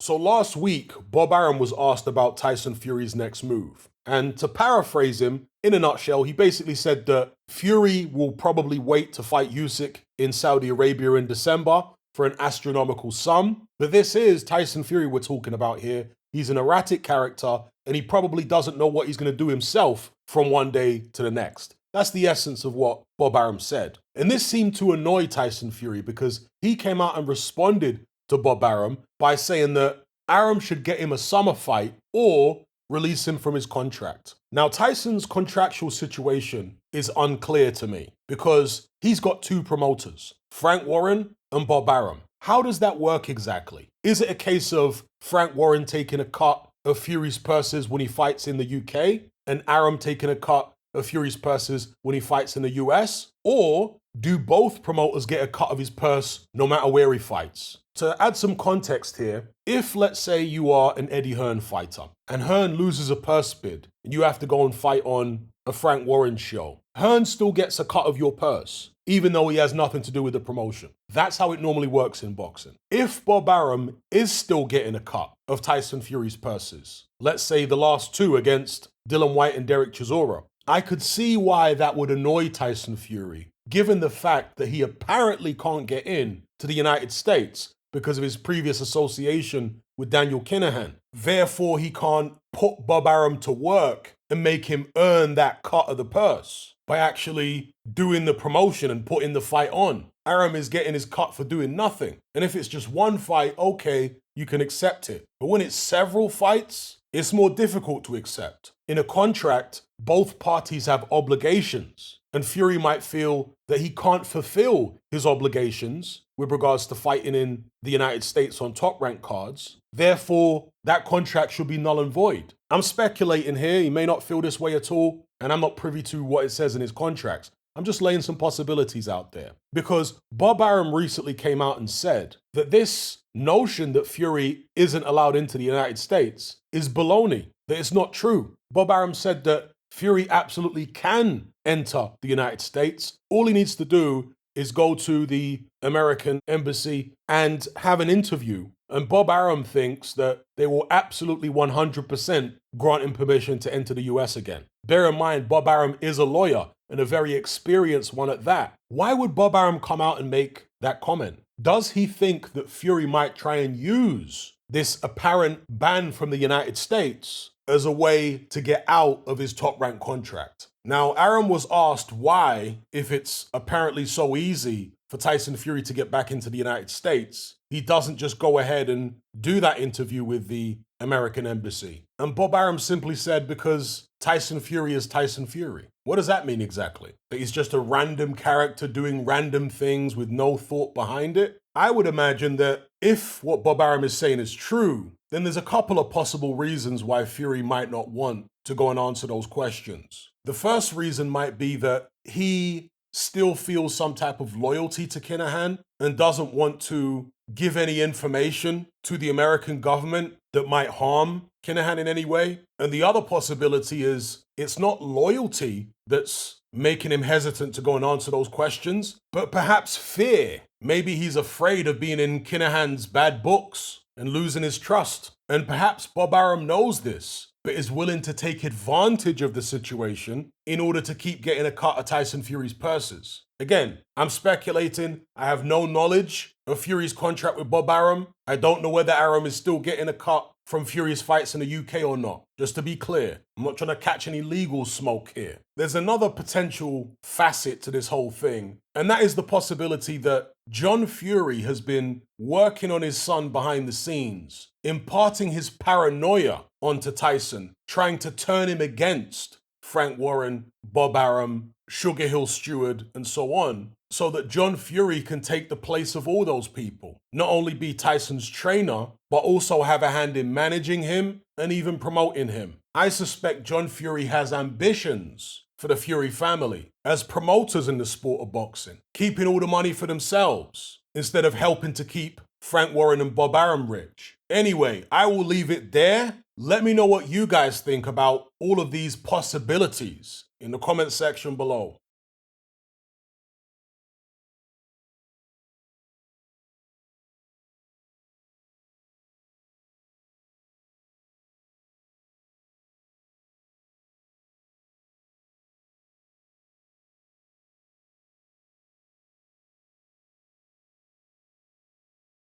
So last week, Bob Arum was asked about Tyson Fury's next move. And to paraphrase him, in a nutshell, he basically said that Fury will probably wait to fight Usyk in Saudi Arabia in December for an astronomical sum. But this is Tyson Fury we're talking about here. He's an erratic character, and he probably doesn't know what he's going to do himself from one day to the next. That's the essence of what Bob Arum said. And this seemed to annoy Tyson Fury because he came out and responded to Bob Arum by saying that Arum should get him a summer fight or release him from his contract. Now, Tyson's contractual situation is unclear to me because he's got two promoters, Frank Warren and Bob Arum. How does that work exactly? Is it a case of Frank Warren taking a cut of Fury's purses when he fights in the UK and Arum taking a cut of Fury's purses when he fights in the US? Or do both promoters get a cut of his purse no matter where he fights? To add some context here, if let's say you are an Eddie Hearn fighter and Hearn loses a purse bid and you have to go and fight on a Frank Warren show, Hearn still gets a cut of your purse, even though he has nothing to do with the promotion. That's how it normally works in boxing. If Bob Arum is still getting a cut of Tyson Fury's purses, let's say the last two against Dillian Whyte and Derek Chisora, I could see why that would annoy Tyson Fury, given the fact that he apparently can't get in to the United States because of his previous association with Daniel Kinahan. Therefore, he can't put Bob Arum to work and make him earn that cut of the purse by actually doing the promotion and putting the fight on. Arum is getting his cut for doing nothing. And if it's just one fight, okay, you can accept it. But when it's several fights, it's more difficult to accept. In a contract, both parties have obligations, and Fury might feel that he can't fulfill his obligations with regards to fighting in the United States on top rank cards. Therefore, that contract should be null and void. I'm speculating here. He may not feel this way at all, and I'm not privy to what it says in his contracts. I'm just laying some possibilities out there. Because Bob Arum recently came out and said that this notion that Fury isn't allowed into the United States is baloney, that it's not true. Bob Arum said that Fury absolutely can enter the United States. All he needs to do is go to the American embassy and have an interview. And Bob Arum thinks that they will absolutely 100% grant him permission to enter the US again. Bear in mind, Bob Arum is a lawyer and a very experienced one at that. Why would Bob Arum come out and make that comment? Does he think that Fury might try and use this apparent ban from the United States as a way to get out of his top rank contract? Now, Arum was asked why, if it's apparently so easy for Tyson Fury to get back into the United States, he doesn't just go ahead and do that interview with the American embassy. And Bob Arum simply said, because Tyson Fury is Tyson Fury. What does that mean exactly? That he's just a random character doing random things with no thought behind it? I would imagine that if what Bob Arum is saying is true, then there's a couple of possible reasons why Fury might not want to go and answer those questions. The first reason might be that he still feels some type of loyalty to Kinahan and doesn't want to give any information to the American government that might harm Kinahan in any way. And the other possibility is it's not loyalty that's making him hesitant to go and answer those questions, but perhaps fear. Maybe he's afraid of being in Kinahan's bad books and losing his trust. And perhaps Bob Arum knows this, but is willing to take advantage of the situation in order to keep getting a cut of Tyson Fury's purses. Again, I'm speculating. I have no knowledge of Fury's contract with Bob Arum. I don't know whether Arum is still getting a cut from Fury's fights in the UK or not. Just to be clear, I'm not trying to catch any legal smoke here. There's another potential facet to this whole thing, and that is the possibility that John Fury has been working on his son behind the scenes, imparting his paranoia onto Tyson, trying to turn him against Frank Warren, Bob Arum, Sugar Hill Stewart, and so on, so that John Fury can take the place of all those people. Not only be Tyson's trainer, but also have a hand in managing him and even promoting him. I suspect John Fury has ambitions for the Fury family as promoters in the sport of boxing, keeping all the money for themselves instead of helping to keep Frank Warren and Bob Arum rich. Anyway, I will leave it there. Let me know what you guys think about all of these possibilities in the comment section below.